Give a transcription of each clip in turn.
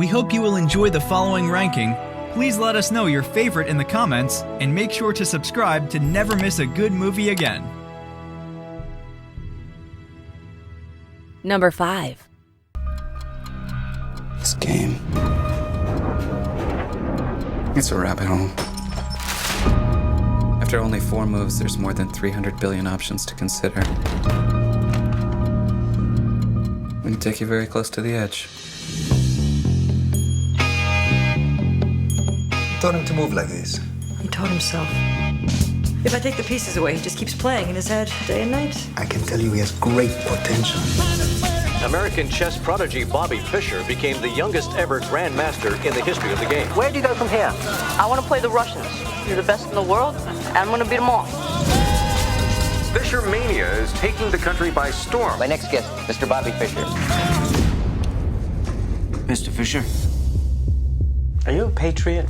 We hope you will enjoy the following ranking. Please let us know your favorite in the comments, and make sure to subscribe to never miss a good movie again. Number 5. This game. It's a rabbit hole. After only 4 moves, there's more than 300 billion options to consider. We can take you very close to the edge. Who taught him to move like this? He taught himself. If I take the pieces away, he just keeps playing in his head day and night. I can tell you he has great potential. American chess prodigy Bobby Fischer became the youngest ever grandmaster in the history of the game. Where do you go from here? I want to play the Russians. You're the best in the world, and I'm going to beat them all. Fischer Mania is taking the country by storm. My next guest, Mr. Bobby Fischer. Mr. Fischer, are you a patriot?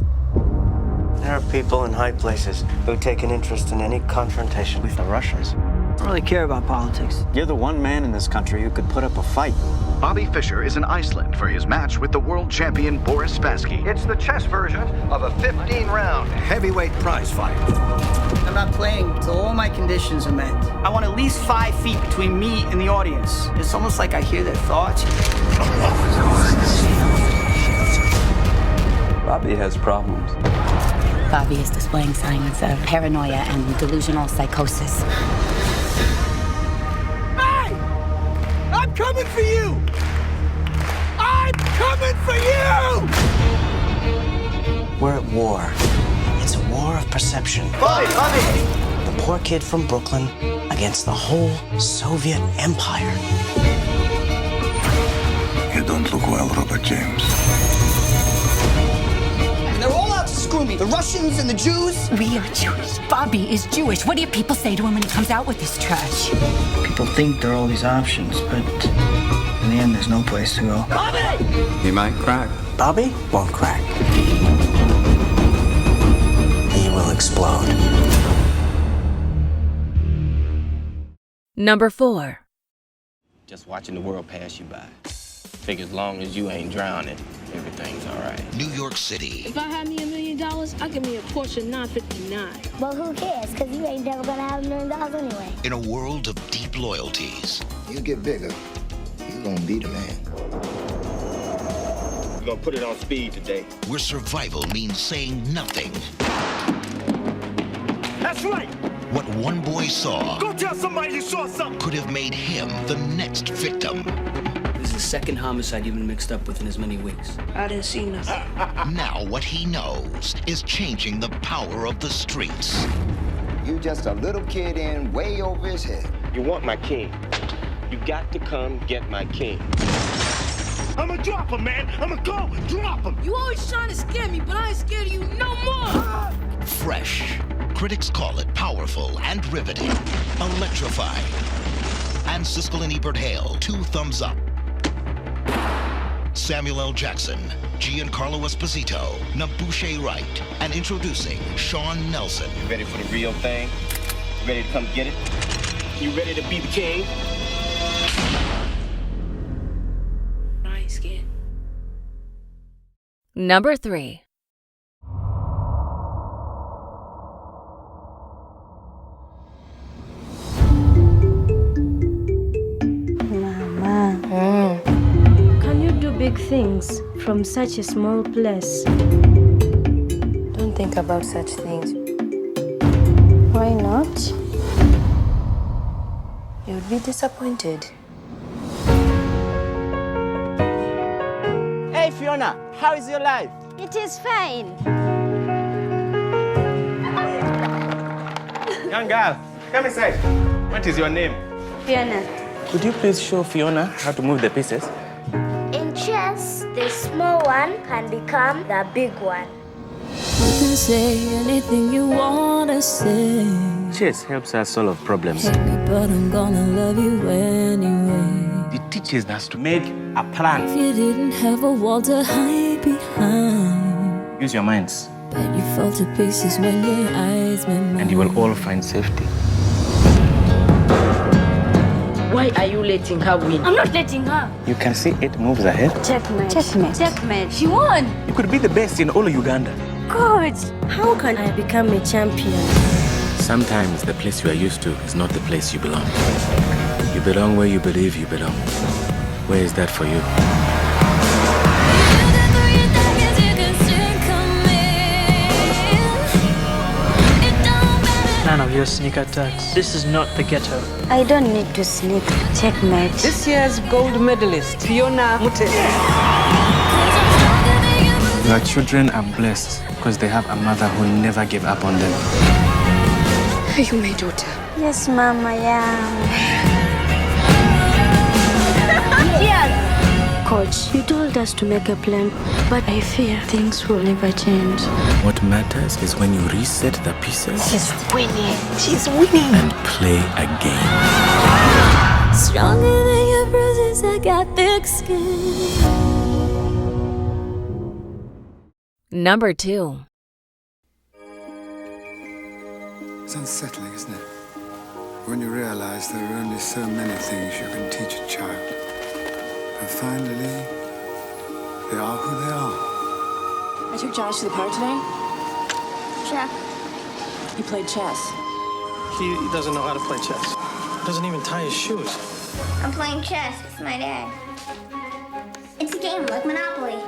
There are people in high places who take an interest in any confrontation with the Russians. I don't really care about politics. You're the one man in this country who could put up a fight. Bobby Fischer is in Iceland for his match with the world champion Boris Spassky. It's the chess version of a 15-round heavyweight prize fight. I'm not playing till all my conditions are met. I want at least 5 feet between me and the audience. It's almost like I hear their thoughts. Bobby has problems. Bobby is displaying signs of paranoia and delusional psychosis. Hey! I'm coming for you! I'm coming for you! We're at war. It's a war of perception. Bobby! The poor kid from Brooklyn against the whole Soviet Empire. You don't look well, Robert James. They're all out to screw me. The Russians and the Jews. We are Jewish. Bobby is Jewish. What do you people say to him when he comes out with this trash? People think there are all these options, but in the end, there's no place to go. Bobby! He might crack. Bobby won't crack. He will explode. Number 4. Just watching the world pass you by. Figure as long as you ain't drowning, everything's all right. New York City. If I had me $1 million, I'd give me a Porsche 959. Well, who cares? Because you ain't never gonna have $1 million anyway. In a world of deep loyalties. You get bigger, you're gonna be the man. We're gonna put it on speed today. Where survival means saying nothing. That's right! What one boy saw Go tell somebody you saw something! could have made him the next victim. This is the second homicide you've been mixed up with in as many weeks. I didn't see nothing. Now what he knows is changing the power of the streets. You just a little kid in way over his head. You want my king. You got to come get my king. I'ma drop him, man! I'ma go drop him! You always trying to scare me, but I ain't scared of you no more! Fresh. Critics call it powerful and riveting. Electrifying. And Siskel and Ebert hail 2 thumbs up. Samuel L. Jackson, Giancarlo Esposito, Nabushe Wright, and introducing Sean Nelson. You ready for the real thing? You ready to come get it? You ready to be the king? I ain't scared. Number 3. Can you do big things from such a small place? Don't think about such things. Why not? You'd be disappointed. Hey, Fiona, how is your life? It is fine. Young girl, come inside. What is your name? Fiona. Could you please show Fiona how to move the pieces? In chess, the small one can become the big one. You can say anything you wanna say. Chess helps us solve problems. Hate me, but I'm gonna love you anyway. It teaches us to make a plan. If you didn't have a wall to hide behind, Use your minds, but you fall to pieces when your eyes met mine. and you will all find safety. Why are you letting her win? I'm not letting her. You can see 8 moves ahead. Checkmate. Checkmate. Checkmate. She won. You could be the best in all of Uganda. Coach, how can I become a champion? Sometimes the place you are used to is not the place you belong. You belong where you believe you belong. Where is that for you? None of your sneak attacks. This is not the ghetto. I don't need to sneak. Checkmate. This year's gold medalist, Fiona Mute. Your children are blessed because they have a mother who never gave up on them. Are you my daughter? Yes, Mama, I am. Coach, you told us to make a plan, but I fear things will never change. What matters is when you reset the pieces. She's winning. She's winning. And play again. Stronger than your bruises, I got thick skin. Number 2. It's unsettling, isn't it? When you realize there are only so many things you can teach a child. And finally, they are who they are. I took Josh to the park today. Check. He played chess. He doesn't know how to play chess. Doesn't even tie his shoes. I'm playing chess with my dad. It's a game like Monopoly.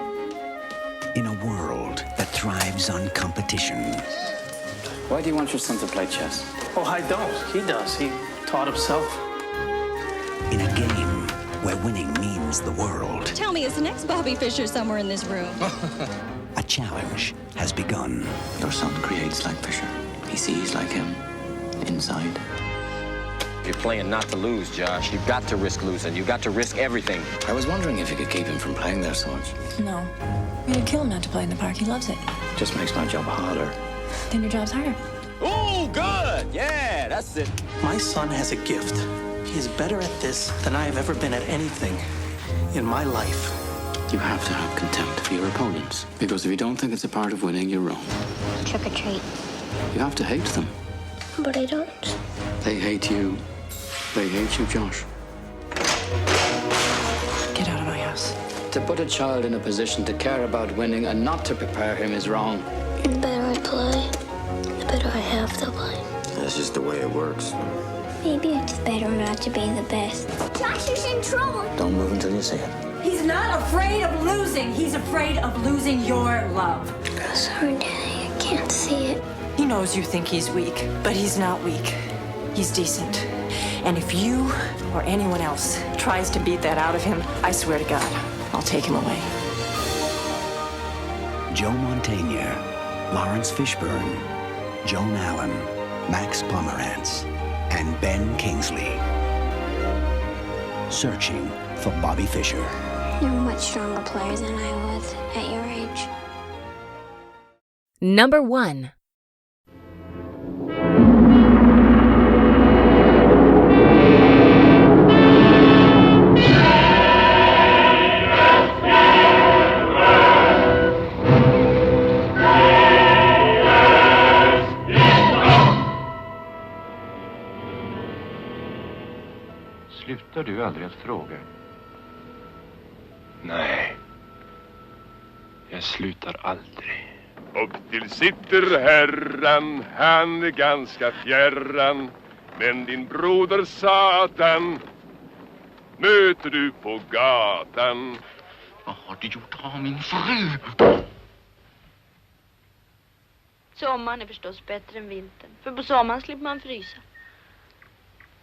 In a world that thrives on competition. Why do you want your son to play chess? Oh, I don't. He does. He taught himself. In a game where winning means the world. Tell me, is the next Bobby Fischer somewhere in this room? A challenge has begun. Your son creates like Fischer. He sees like him inside. You're playing not to lose, Josh. You've got to risk losing. You've got to risk everything. I was wondering if you could keep him from playing there so much. No. We're gonna kill him not to play in the park. He loves it. Just makes my job harder. Then your job's harder. Oh, good. Yeah, that's it. My son has a gift. He is better at this than I have ever been at anything in my life. You have to have contempt for your opponents. Because if you don't think it's a part of winning, you're wrong. Trick or treat. You have to hate them. But I don't. They hate you. They hate you, Josh. Get out of my house. To put a child in a position to care about winning and not to prepare him is wrong. The better I play, the better I have to play. That's just the way it works. Maybe it's better not to be the best. Josh is in trouble. Don't move until you see it. He's not afraid of losing. He's afraid of losing your love. Sorry, Daddy, I can't see it. He knows you think he's weak, but he's not weak. He's decent. And if you or anyone else tries to beat that out of him, I swear to God, I'll take him away. Joe Montaigne, Lawrence Fishburne, Joan Allen, Max Pomerantz, and Ben Kingsley. Searching for Bobby Fischer. You're a much stronger player than I was at your age. Number 1. Slutar du aldrig att fråga? Nej. Jag slutar aldrig. Och till sitter herran, han är ganska fjärran. Men din broder Satan möter du på gatan. Vad har du gjort av min fru? Sommaren är förstås bättre än vintern. För på sommaren slipper man frysa.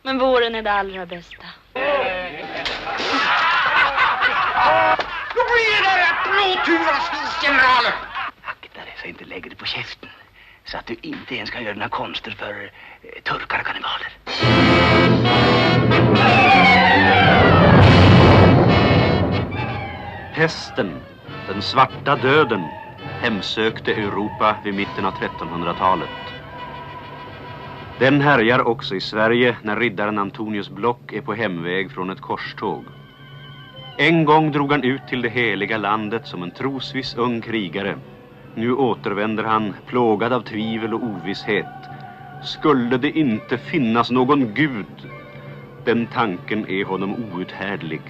Men våren är det allra bästa. Kom igen där, blåturasgensgeneraler! Akta dig så inte lägger dig på käften. Så att du inte ens kan göra några konster för turkar och kannibaler. Pesten, den svarta döden, hemsökte Europa vid mitten av 1300-talet. Den härjar också i Sverige när riddaren Antonius Block är på hemväg från ett korståg. En gång drog han ut till det heliga landet som en trosviss ung krigare. Nu återvänder han plågad av tvivel och ovisshet. Skulle det inte finnas någon gud? Den tanken är honom outhärdlig.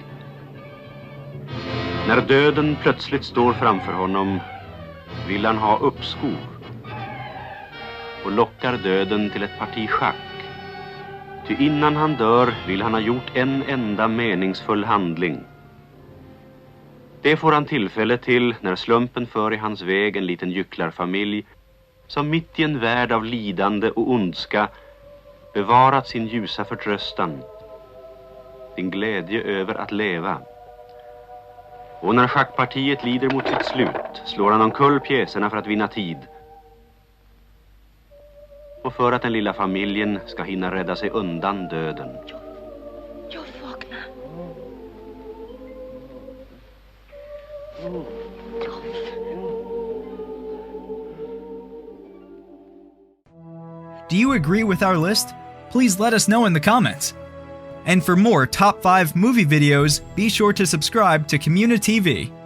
När döden plötsligt står framför honom vill han ha uppskov och lockar döden till ett parti schack. Ty innan han dör vill han ha gjort en enda meningsfull handling. Det får han tillfälle till när slumpen för i hans väg en liten gycklarfamilj som mitt i en värld av lidande och ondska bevarat sin ljusa förtröstan, sin glädje över att leva. Och när schackpartiet lider mot sitt slut slår han omkull pjäserna för att vinna tid. Och för att den lilla familjen ska hinna rädda sig undan döden. Jag vaknar. Do you agree with our list? Please let us know in the comments. And for more top 5 movie videos, be sure to subscribe to communiTV.